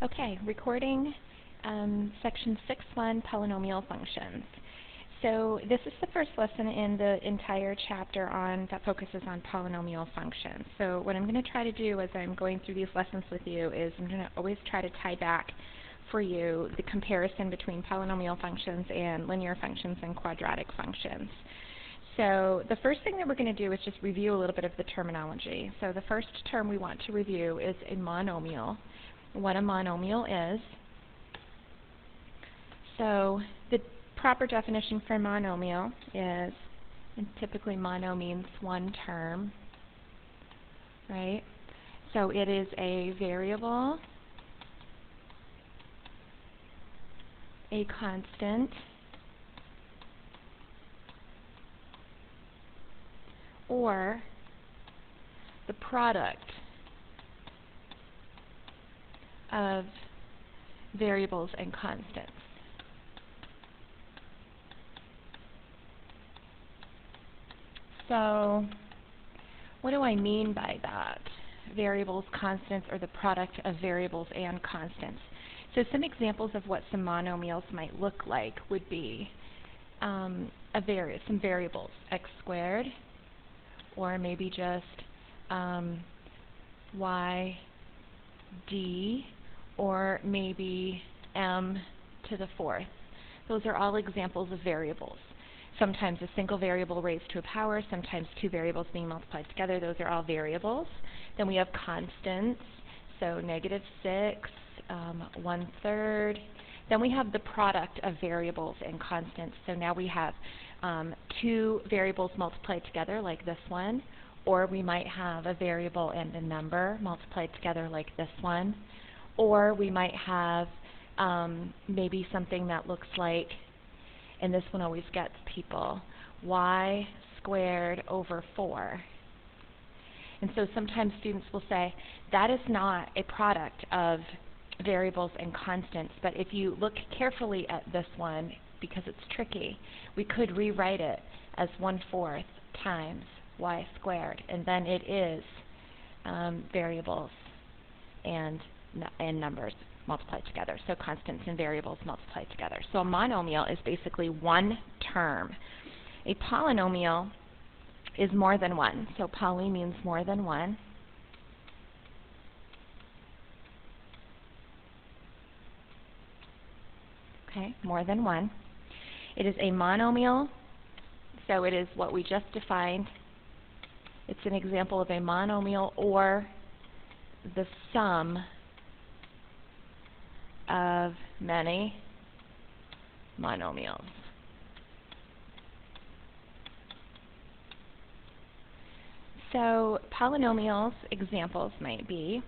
Okay, recording section 6.1, polynomial functions. So this is the first lesson in the entire chapter that focuses on polynomial functions. So what I'm going to try to do as I'm going through these lessons with you is I'm going to always try to tie back for you the comparison between polynomial functions and linear functions and quadratic functions. So the first thing that we're going to do is just review a little bit of the terminology. So the first term we want to review is a monomial. What a monomial is. So the proper definition for monomial is, and typically mono means one term, right? So it is a variable, a constant, or the product of variables and constants. So what do I mean by that? Variables, constants, or the product of variables and constants. So some examples of what some monomials might look like would be some variables, x squared, or maybe just y d, or maybe m to the fourth. Those are all examples of variables. Sometimes a single variable raised to a power, sometimes two variables being multiplied together. Those are all variables. Then we have constants, so -6, 1/3. Then we have the product of variables and constants. So now we have two variables multiplied together, like this one, or we might have a variable and a number multiplied together, like this one, or we might have maybe something that looks like, and this one always gets people, y squared over 4. And so sometimes students will say, that is not a product of variables and constants, but if you look carefully at this one, because it's tricky, we could rewrite it as 1/4 times y squared, and then it is variables and numbers multiplied together, so constants and variables multiplied together. So a monomial is basically one term. A polynomial is more than one, so poly means more than one. Okay, more than one. It is a monomial, so it is what we just defined. It's an example of a monomial, or the sum of many monomials. So polynomials examples might be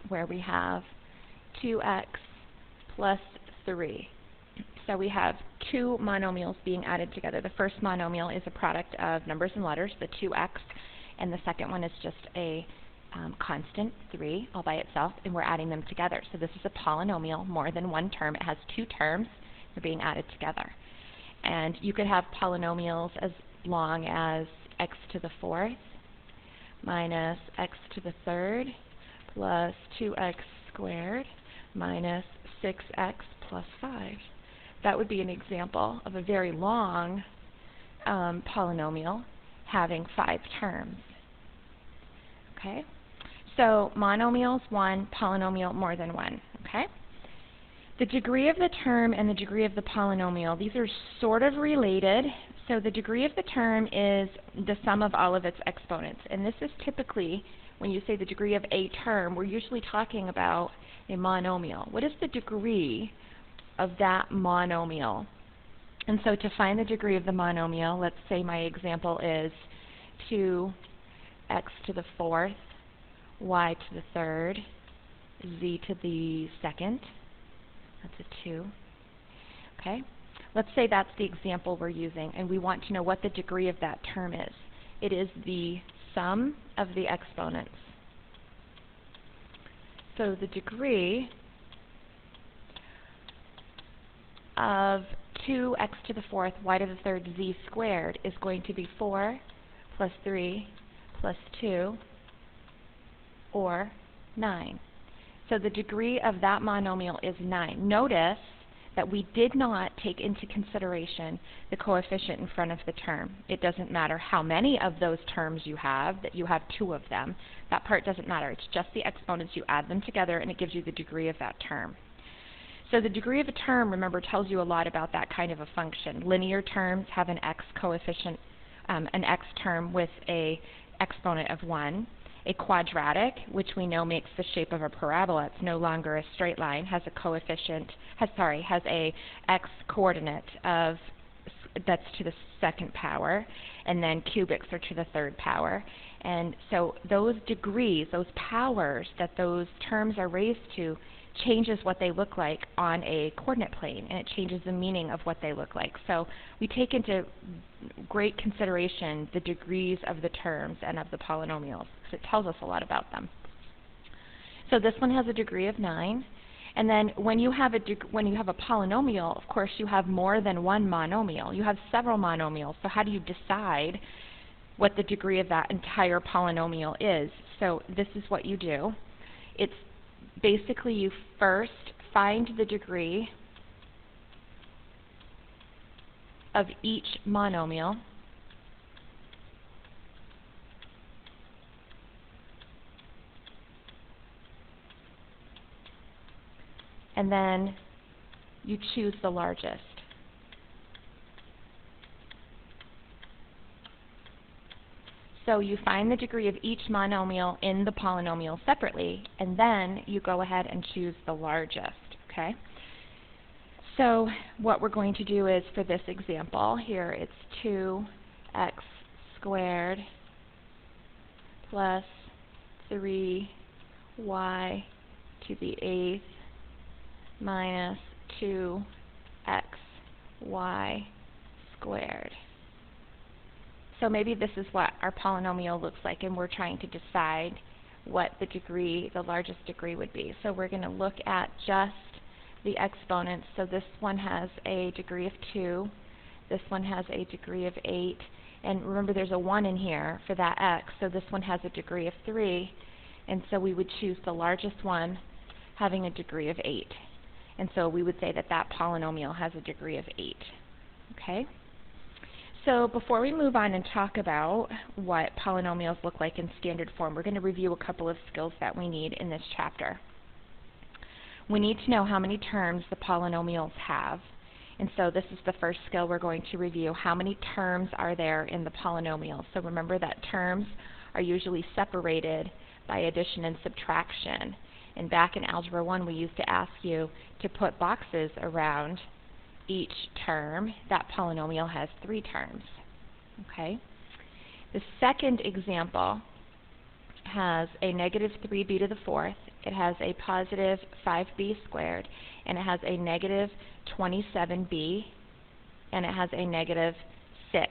where we have 2x plus 3. So we have two monomials being added together. The first monomial is a product of numbers and letters, the 2x, and the second one is just a constant, 3, all by itself, and we're adding them together. So this is a polynomial, more than one term. It has two terms. They're being added together. And you could have polynomials as long as x to the 4th minus x to the 3rd plus 2x squared minus 6x plus 5. That would be an example of a very long polynomial having 5 terms. Okay? So monomials, one, polynomial, more than one. Okay? The degree of the term and the degree of the polynomial, these are sort of related. So the degree of the term is the sum of all of its exponents. And this is typically, when you say the degree of a term, we're usually talking about a monomial. What is the degree of that monomial? And so to find the degree of the monomial, let's say my example is 2x to the 4th, y to the 3rd, z to the 2nd. That's a 2. Okay? Let's say that's the example we're using, and we want to know what the degree of that term is. It is the sum of the exponents. So the degree of 2x to the 4th, y to the 3rd, z squared is going to be 4 plus 3 plus 2, or 9. So the degree of that monomial is 9. Notice that we did not take into consideration the coefficient in front of the term. It doesn't matter how many of those terms you have, that you have 2 of them. That part doesn't matter. It's just the exponents. You add them together and it gives you the degree of that term. So the degree of a term, remember, tells you a lot about that kind of a function. Linear terms have an x coefficient, an x term with a exponent of 1. A quadratic, which we know makes the shape of a parabola, it's no longer a straight line, has a coefficient, has a x coordinate of, that's to the 2nd power, and then cubics are to the 3rd power. And so those degrees, those powers that those terms are raised to, changes what they look like on a coordinate plane, and it changes the meaning of what they look like. So we take into great consideration the degrees of the terms and of the polynomials, because it tells us a lot about them. So this one has a degree of 9, and then when you have a polynomial, of course you have more than one monomial. You have several monomials, so how do you decide what the degree of that entire polynomial is? So this is what you do. It's basically, you first find the degree of each monomial, and then you choose the largest. So you find the degree of each monomial in the polynomial separately, and then you go ahead and choose the largest, okay? So what we're going to do is, for this example here, it's 2x squared plus 3y to the 8th minus 2xy squared. So maybe this is what our polynomial looks like, and we're trying to decide what the degree, the largest degree would be. So we're going to look at just the exponents. So this one has a degree of 2, this one has a degree of 8, and remember there's a 1 in here for that x, so this one has a degree of 3, and so we would choose the largest one having a degree of 8. And so we would say that that polynomial has a degree of 8. Okay? So before we move on and talk about what polynomials look like in standard form, we're going to review a couple of skills that we need in this chapter. We need to know how many terms the polynomials have. And so this is the first skill we're going to review. How many terms are there in the polynomial? So remember that terms are usually separated by addition and subtraction. And back in Algebra 1, we used to ask you to put boxes around each term. That polynomial has 3 terms. Okay? The second example has a negative 3b to the 4th, it has a positive 5b squared, and it has a negative 27b, and it has a negative 6.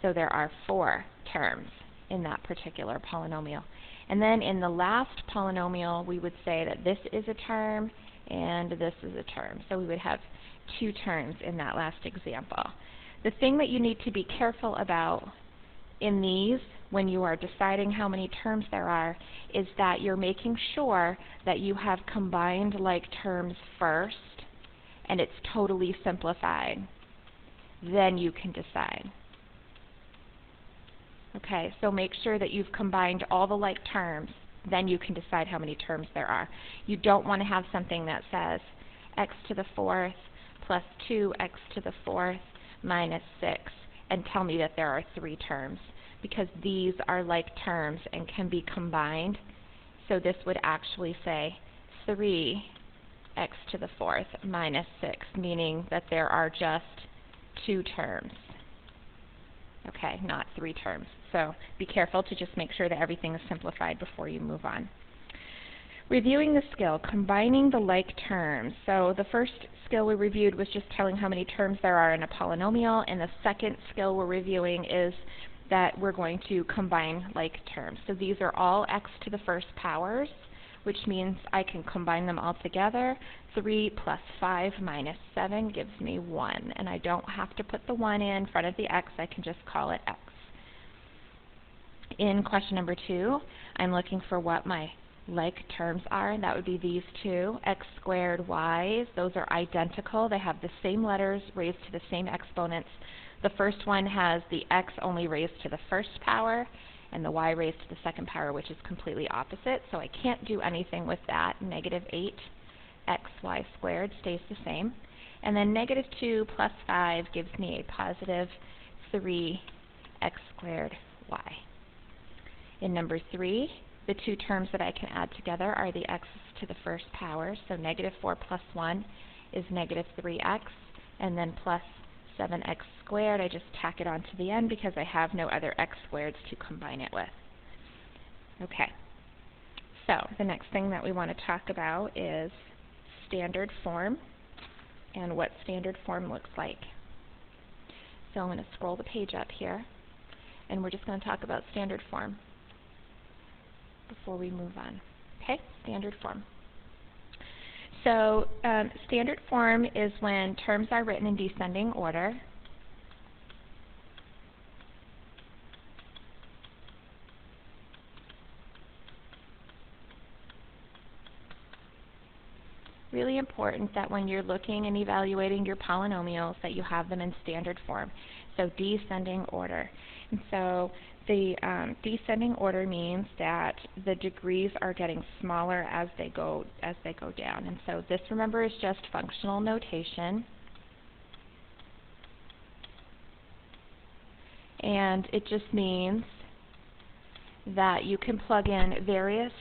So there are 4 terms in that particular polynomial. And then in the last polynomial, we would say that this is a term and this is a term. So we would have 2 terms in that last example. The thing that you need to be careful about in these, when you are deciding how many terms there are, is that you're making sure that you have combined like terms first and it's totally simplified. Then you can decide. Okay, so make sure that you've combined all the like terms, then you can decide how many terms there are. You don't want to have something that says x to the 4th plus 2x to the 4th minus 6 and tell me that there are 3 terms, because these are like terms and can be combined. So this would actually say 3x to the 4th minus 6, meaning that there are just 2 terms. Okay, not 3 terms. So be careful to just make sure that everything is simplified before you move on. Reviewing the skill, combining the like terms. So the first skill we reviewed was just telling how many terms there are in a polynomial, and the second skill we're reviewing is that we're going to combine like terms. So these are all x to the 1st powers, which means I can combine them all together. 3 plus 5 minus 7 gives me 1, and I don't have to put the 1 in front of the x, I can just call it x. In question number 2, I'm looking for what my like terms are, and that would be these two, x squared y's. Those are identical. They have the same letters raised to the same exponents. The first one has the x only raised to the first power, and the y raised to the second power, which is completely opposite, so I can't do anything with that. Negative 8xy squared stays the same. And then negative 2 plus 5 gives me a positive 3x squared y. In number 3, the two terms that I can add together are the x's to the first power, so negative 4 plus 1 is negative 3x, and then plus 7x squared. I just tack it on to the end because I have no other x squareds to combine it with. Okay, so the next thing that we want to talk about is standard form and what standard form looks like. So I'm going to scroll the page up here, and we're just going to talk about standard form before we move on. Okay, standard form. So standard form is when terms are written in descending order. Really important that when you're looking and evaluating your polynomials that you have them in standard form. So descending order. And so the descending order means that the degrees are getting smaller as they go down. And so this, remember, is just functional notation. And it just means that you can plug in various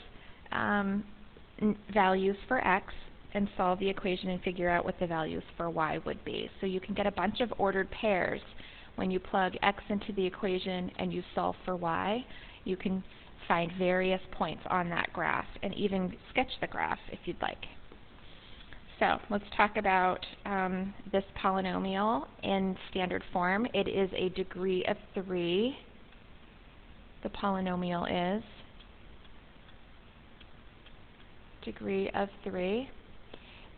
values for x and solve the equation and figure out what the values for y would be. So you can get a bunch of ordered pairs when you plug x into the equation and you solve for y. You can find various points on that graph and even sketch the graph if you'd like. So let's talk about this polynomial in standard form. It is a degree of 3. The polynomial is degree of 3.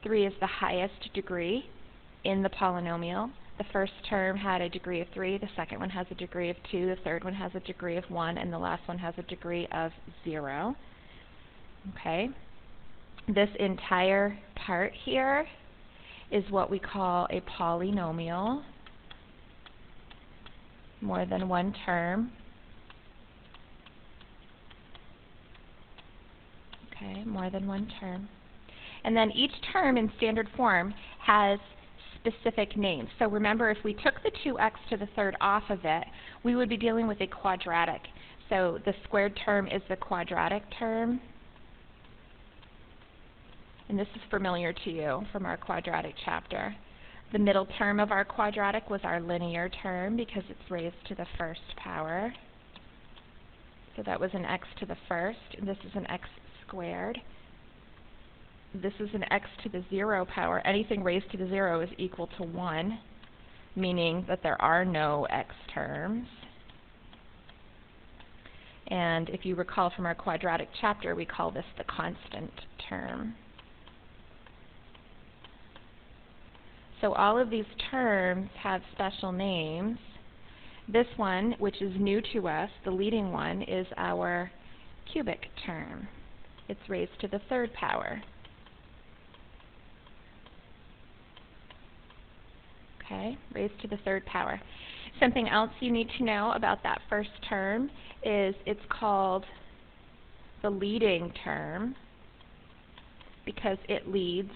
3 is the highest degree in the polynomial. The first term had a degree of 3, the second one has a degree of 2, the third one has a degree of 1, and the last one has a degree of 0. Okay. This entire part here is what we call a polynomial. More than one term. Okay, more than one term. And then each term in standard form has specific names. So remember, if we took the 2x to the third off of it, we would be dealing with a quadratic. So the squared term is the quadratic term. And this is familiar to you from our quadratic chapter. The middle term of our quadratic was our linear term because it's raised to the first power. So that was an x to the first, and this is an x squared. This is an x to the 0 power. Anything raised to the 0 is equal to 1, meaning that there are no x terms. And if you recall from our quadratic chapter, we call this the constant term. So all of these terms have special names. This one, which is new to us, the leading one, is our cubic term. It's raised to the third power. Okay, raised to the third power. Something else you need to know about that first term is it's called the leading term because it leads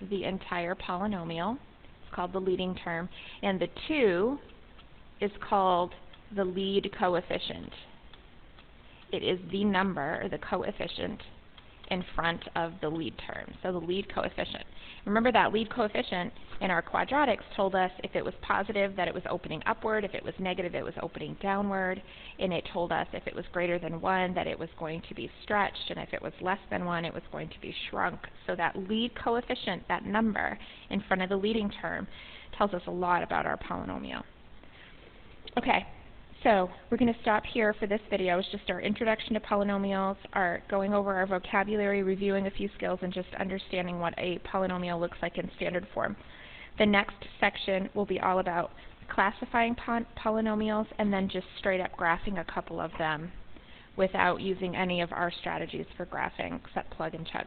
the entire polynomial. It's called the leading term. And the 2 is called the lead coefficient. It is the number, or the coefficient, in front of the lead term. So the lead coefficient. Remember that lead coefficient in our quadratics told us if it was positive that it was opening upward, if it was negative it was opening downward, and it told us if it was greater than 1 that it was going to be stretched, and if it was less than 1 it was going to be shrunk. So that lead coefficient, that number in front of the leading term, tells us a lot about our polynomial. Okay. So we're going to stop here for this video. It's just our introduction to polynomials, our going over our vocabulary, reviewing a few skills, and just understanding what a polynomial looks like in standard form. The next section will be all about classifying polynomials and then just straight up graphing a couple of them without using any of our strategies for graphing except plug and chug.